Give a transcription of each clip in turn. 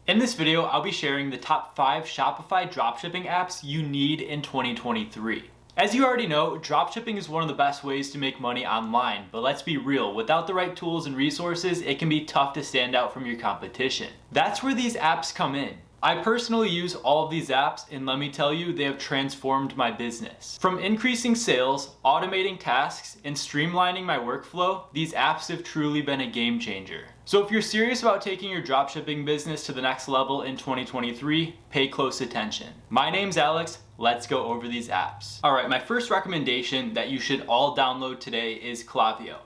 In this video, I'll be sharing the top 5 Shopify dropshipping apps you need in 2023. As you already know, dropshipping is one of the best ways to make money online, but let's be real, without the right tools and resources, it can be tough to stand out from your competition. That's where these apps come in. I personally use all of these apps, and let me tell you, they have transformed my business. From increasing sales, automating tasks, and streamlining my workflow, these apps have truly been a game changer. So if you're serious about taking your dropshipping business to the next level in 2023, pay close attention. My name's Alex, let's go over these apps. Alright, my first recommendation that you should all download today is Klaviyo.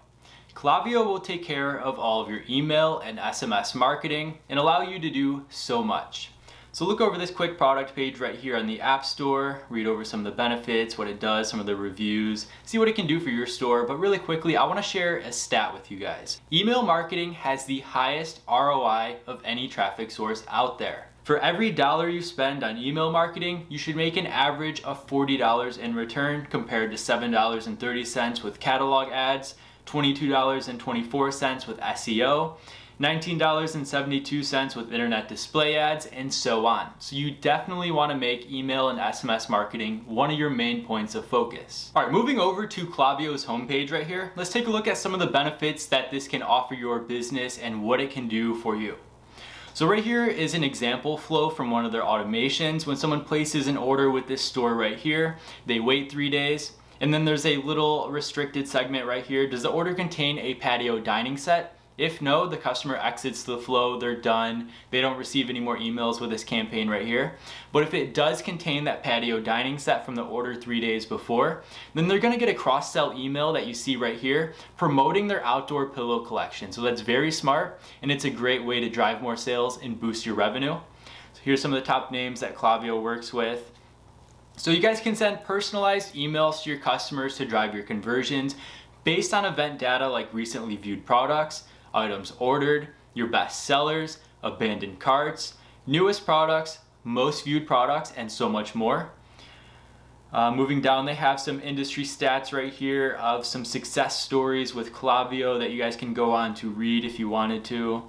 Klaviyo will take care of all of your email and SMS marketing and allow you to do so much. So look over this quick product page right here on the App Store, read over some of the benefits, what it does, some of the reviews, see what it can do for your store. But really quickly, I want to share a stat with you guys. Email marketing has the highest ROI of any traffic source out there. For every dollar you spend on email marketing, you should make an average of $40 in return compared to $7.30 with catalog ads, $22.24 with SEO, $19.72 with internet display ads, and so on. So you definitely want to make email and SMS marketing one of your main points of focus. All right, moving over to Klaviyo's homepage right here, let's take a look at some of the benefits that this can offer your business and what it can do for you. So right here is an example flow from one of their automations. When someone places an order with this store right here, they wait 3 days, and then there's a little restricted segment right here. Does the order contain a patio dining set? If no, the customer exits the flow, they're done. They don't receive any more emails with this campaign right here. But if it does contain that patio dining set from the order 3 days before, then they're gonna get a cross-sell email that you see right here promoting their outdoor pillow collection. So that's very smart, and it's a great way to drive more sales and boost your revenue. So here's some of the top names that Klaviyo works with. So you guys can send personalized emails to your customers to drive your conversions based on event data like recently viewed products, items ordered, your best sellers, abandoned carts, newest products, most viewed products, and so much more. Moving down, they have some industry stats right here of some success stories with Klaviyo that you guys can go on to read if you wanted to.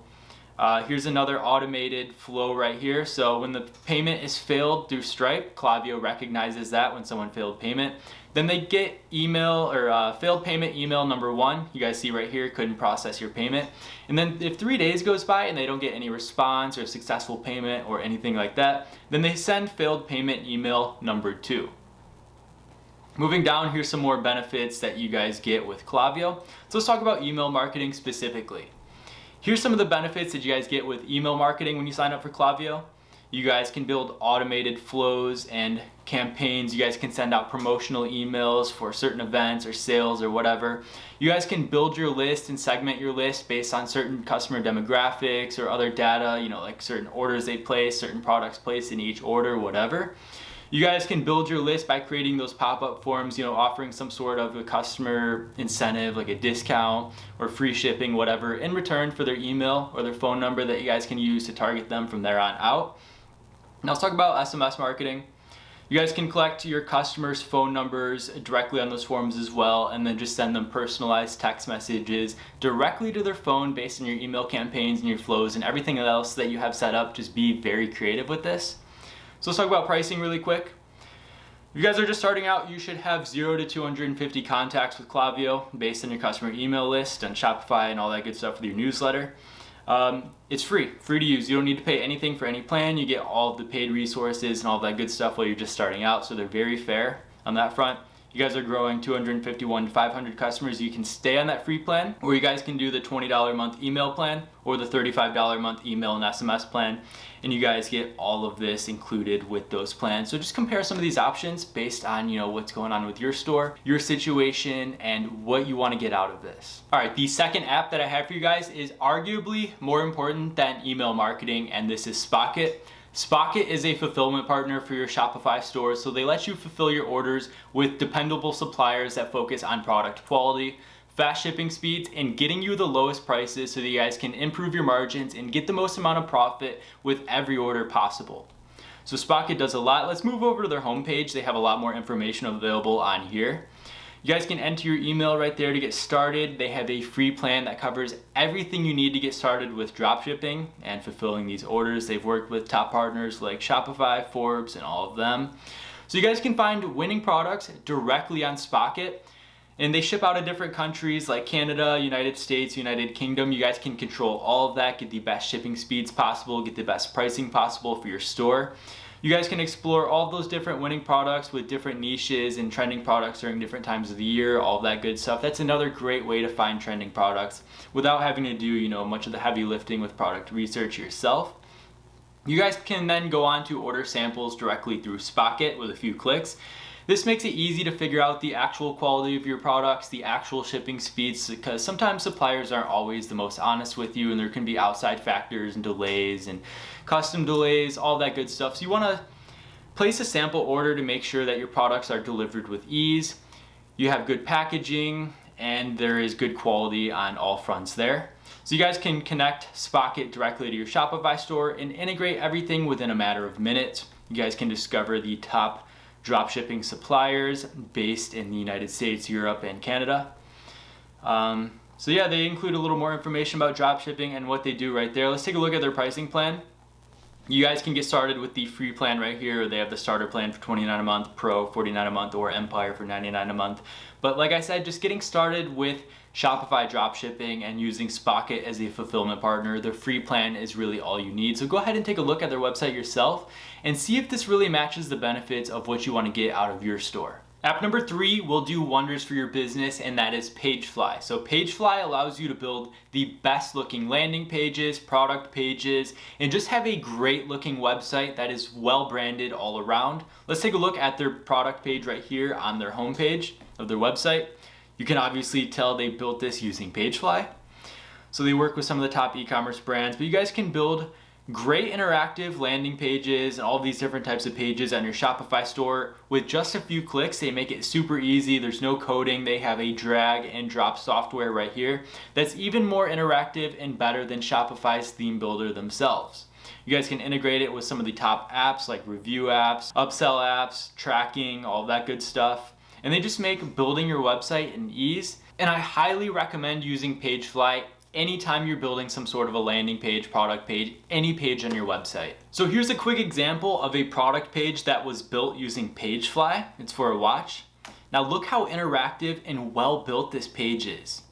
Here's another automated flow right here. So when the payment is failed through Stripe, Klaviyo recognizes that when someone failed payment. Then they get email or failed payment email number 1. You guys see right here, couldn't process your payment. And then if 3 days goes by and they don't get any response or successful payment or anything like that, then they send failed payment email number 2. Moving down, here's some more benefits that you guys get with Klaviyo. So let's talk about email marketing specifically. Here's some of the benefits that you guys get with email marketing when you sign up for Klaviyo. You guys can build automated flows and campaigns. You guys can send out promotional emails for certain events or sales or whatever. You guys can build your list and segment your list based on certain customer demographics or other data, like certain orders they place, certain products placed in each order, whatever. You guys can build your list by creating those pop-up forms, offering some sort of a customer incentive like a discount or free shipping, whatever, in return for their email or their phone number that you guys can use to target them from there on out. Now let's talk about SMS marketing. You guys can collect your customers' phone numbers directly on those forms as well, and then just send them personalized text messages directly to their phone based on your email campaigns and your flows and everything else that you have set up. Just be very creative with this. So let's talk about pricing really quick. If you guys are just starting out, you should have 0 to 250 contacts with Klaviyo based on your customer email list and Shopify and all that good stuff with your newsletter. It's free to use. You don't need to pay anything for any plan. You get all of the paid resources and all that good stuff while you're just starting out. So they're very fair on that front. You guys are growing 251 to 500 customers. You can stay on that free plan, or you guys can do the $20 a month email plan or the $35 a month email and SMS plan. And you guys get all of this included with those plans. So just compare some of these options based on what's going on with your store, your situation, and what you want to get out of this. All right, the second app that I have for you guys is arguably more important than email marketing, and this is Spocket. Spocket is a fulfillment partner for your Shopify store, so they let you fulfill your orders with dependable suppliers that focus on product quality, fast shipping speeds, and getting you the lowest prices so that you guys can improve your margins and get the most amount of profit with every order possible. So Spocket does a lot. Let's move over to their homepage. They have a lot more information available on here. You guys can enter your email right there to get started. They have a free plan that covers everything you need to get started with dropshipping and fulfilling these orders. They've worked with top partners like Shopify, Forbes, and all of them. So you guys can find winning products directly on Spocket. And they ship out of different countries like Canada, United States, United Kingdom. You guys can control all of that, get the best shipping speeds possible, get the best pricing possible for your store. You guys can explore all of those different winning products with different niches and trending products during different times of the year, all of that good stuff. That's another great way to find trending products without having to do, much of the heavy lifting with product research yourself. You guys can then go on to order samples directly through Spocket with a few clicks. This makes it easy to figure out the actual quality of your products, the actual shipping speeds, because sometimes suppliers aren't always the most honest with you, and there can be outside factors and delays and custom delays, all that good stuff. So you want to place a sample order to make sure that your products are delivered with ease, you have good packaging, and there is good quality on all fronts there. So you guys can connect Spocket directly to your Shopify store and integrate everything within a matter of minutes. You guys can discover the top dropshipping suppliers based in the United States, Europe, and Canada. So yeah, they include a little more information about dropshipping and what they do right there. Let's take a look at their pricing plan. You guys can get started with the free plan right here. They have the starter plan for $29 a month, Pro $49 a month, or Empire for $99 a month. But like I said, just getting started with Shopify dropshipping and using Spocket as a fulfillment partner, the free plan is really all you need. So go ahead and take a look at their website yourself and see if this really matches the benefits of what you want to get out of your store. App number 3 will do wonders for your business, and that is Pagefly. So Pagefly allows you to build the best looking landing pages, product pages, and just have a great looking website that is well branded all around. Let's take a look at their product page right here on their homepage of their website. You can obviously tell they built this using Pagefly. So they work with some of the top e-commerce brands, but you guys can build great interactive landing pages and all these different types of pages on your Shopify store with just a few clicks. They make it super easy. There's no coding. They have a drag and drop software right here that's even more interactive and better than Shopify's theme builder themselves. You guys can integrate it with some of the top apps like review apps, upsell apps, tracking, all that good stuff. And they just make building your website an ease. And I highly recommend using Pagefly anytime you're building some sort of a landing page, product page, any page on your website. So here's a quick example of a product page that was built using Pagefly. It's for a watch. Now look how interactive and well built this page is.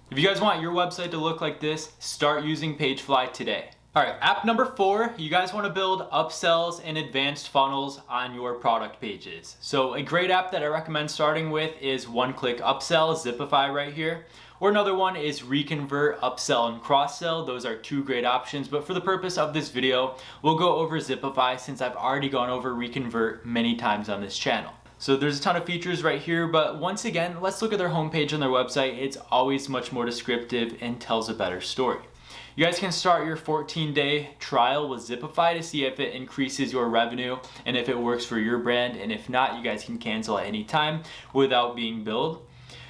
If you guys want your website to look like this, start using Pagefly today. All right, app number 4, you guys want to build upsells and advanced funnels on your product pages. So a great app that I recommend starting with is One Click Upsell, Zipify right here. Or another one is Reconvert, Upsell, and Cross-Sell. Those are 2 great options, but for the purpose of this video, we'll go over Zipify since I've already gone over Reconvert many times on this channel. So there's a ton of features right here, but once again, let's look at their homepage on their website. It's always much more descriptive and tells a better story. You guys can start your 14-day trial with Zipify to see if it increases your revenue and if it works for your brand, and if not, you guys can cancel at any time without being billed.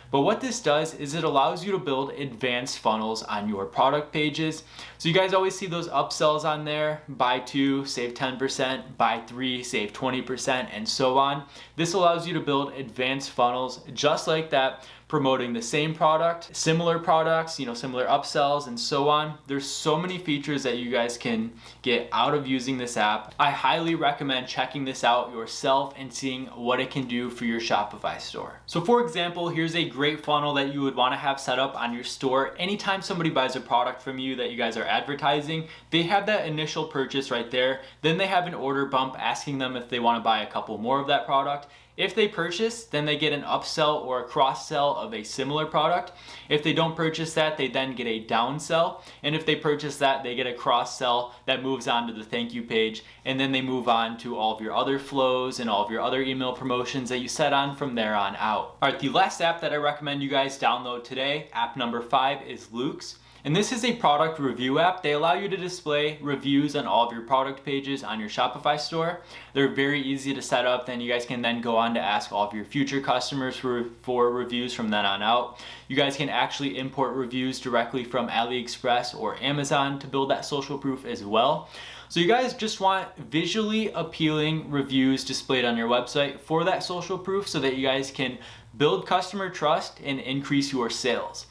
But what this does is it allows you to build advanced funnels on your product pages. So you guys always see those upsells on there, buy 2, save 10%, buy 3, save 20%, and so on. This allows you to build advanced funnels just like that, promoting the same product, similar products, similar upsells, and so on. There's so many features that you guys can get out of using this app. I highly recommend checking this out yourself and seeing what it can do for your Shopify store. So for example, here's a great funnel that you would want to have set up on your store. Anytime somebody buys a product from you that you guys are advertising, they have that initial purchase right there. Then they have an order bump asking them if they want to buy a couple more of that product. If they purchase, then they get an upsell or a cross-sell of a similar product. If they don't purchase that, they then get a downsell. And if they purchase that, they get a cross-sell that moves on to the thank you page. And then they move on to all of your other flows and all of your other email promotions that you set on from there on out. All right, the last app that I recommend you guys download today, app number 5, is Luke's. And this is a product review app. They allow you to display reviews on all of your product pages on your Shopify store. They're very easy to set up. Then you guys can then go on to ask all of your future customers for reviews from then on out. You guys can actually import reviews directly from AliExpress or Amazon to build that social proof as well. So you guys just want visually appealing reviews displayed on your website for that social proof so that you guys can build customer trust and increase your sales.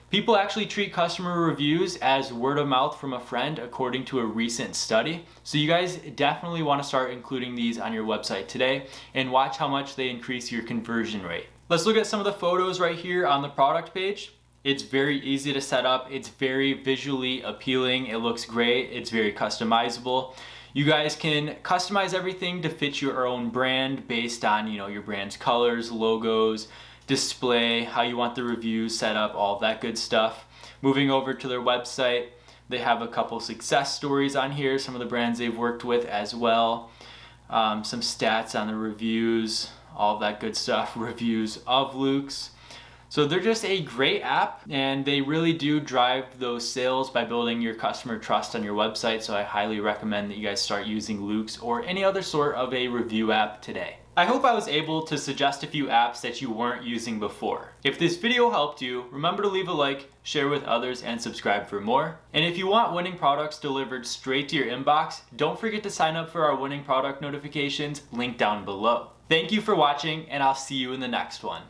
People actually treat customer reviews as word of mouth from a friend according to a recent study. So you guys definitely want to start including these on your website today and watch how much they increase your conversion rate. Let's look at some of the photos right here on the product page. It's very easy to set up. It's very visually appealing. It looks great. It's very customizable. You guys can customize everything to fit your own brand based on, your brand's colors, logos, display, how you want the reviews set up, all of that good stuff. Moving over to their website, they have a couple success stories on here, some of the brands they've worked with as well. Some stats on the reviews, all of that good stuff, reviews of Luke's. So they're just a great app, and they really do drive those sales by building your customer trust on your website. So I highly recommend that you guys start using Luke's or any other sort of a review app today. I hope I was able to suggest a few apps that you weren't using before. If this video helped you, remember to leave a like, share with others, and subscribe for more. And if you want winning products delivered straight to your inbox, don't forget to sign up for our winning product notifications, link down below. Thank you for watching, and I'll see you in the next one.